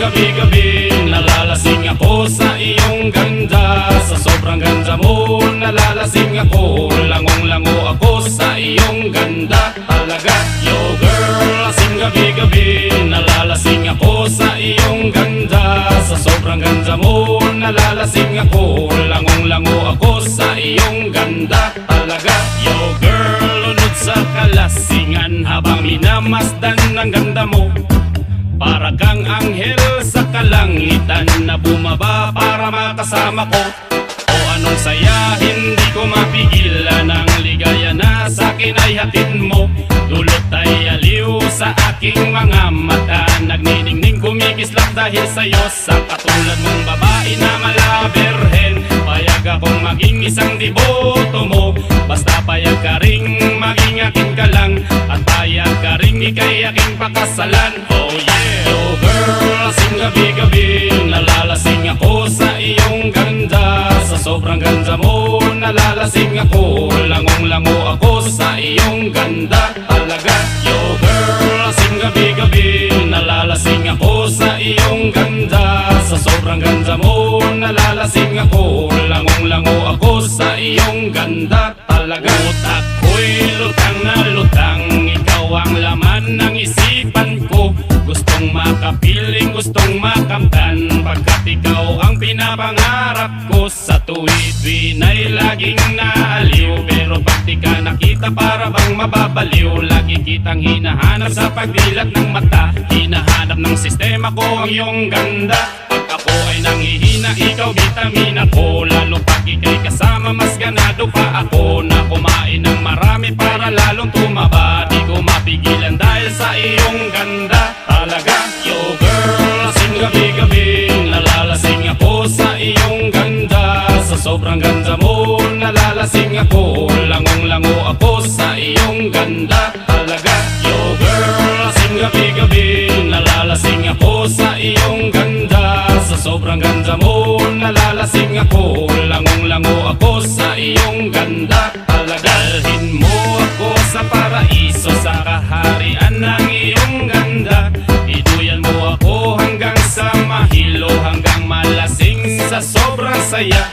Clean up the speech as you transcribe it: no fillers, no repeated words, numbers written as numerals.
gabi-gabi, nalalasing ako sa iyong ganda. Sa sobrang ganda mo, nalalasing ako. Langong-lango ako sa iyong ganda. Talaga, yo girl, lasing gabi-gabi, nalalasing ako sa iyong ganda. Sa sobrang ganda mo, nalalasing ako. Langong-lango ako sa iyong ganda. Talaga, yo girl, lunod sa kalasingan habang minamasdan ng ganda mo. Para kang anghel sa kalangitan na bumaba para makasama ko. O anong saya, hindi ko mapigilan ang ligaya na sa'kin ay hatid mo. Dulot ay aliw sa aking mga mata, nagniningning kumikislap dahil sa'yo. Sa katulad mong babae na malaberhen, payag akong maging isang deboto mo. Basta payag ka ring maging akin ka lang, at payag ka ring ikay aking pakasalan. Oh yeah! Yo girl, lasing gabi-gabi, nalalasing ako sa iyong ganda. Sa sobrang ganda mo, nalalasing ako. Langong-lango ako sa iyong ganda. Talaga, yo girl, lasing gabi-gabi, nalalasing ako sa iyong ganda. Sa sobrang ganda mo, nalalasing ako. Langong-lango ako sa iyong ganda. Talaga, utak ko'y lutang na lutang, ikaw ang laman ng isipan ko. Gustong makapiling, gustong makamtan, pagkat ikaw ang pinapangarap ko. Sa tuwid-tuwid ay laging naaliw, pero pag di ka nakita para bang mababaliw. Lagi kitang hinahanap sa pagdilat ng mata, hinahanap ng sistema ko ang iyong ganda. Pag ako ay nanghihina, ikaw vitamina ko. Lalo pag ikay kasama, mas ganado pa ako na kumain ng marami para lalong tumaba. Di ko mapigilan dahil sa iyong ganda. Talaga, yo girl, lasing gabi-gabi, nalalasing ako sa iyong ganda. Sa sobrang ganda mo, nalalasing ako. Langong-lango ako sa iyong ganda. Talaga, yo girl, lasing gabi-gabi, nalalasing ako sa iyong ganda. Sa sobrang ganda mo, nalalasing ako. Langong-lango ako sa iyong ganda. Talaga, dalhin mo ako sa paraiso, sa kaharian ng iyong ganda. Iduyan mo ako hanggang sa mahilo, hanggang malasing sa sobrang saya.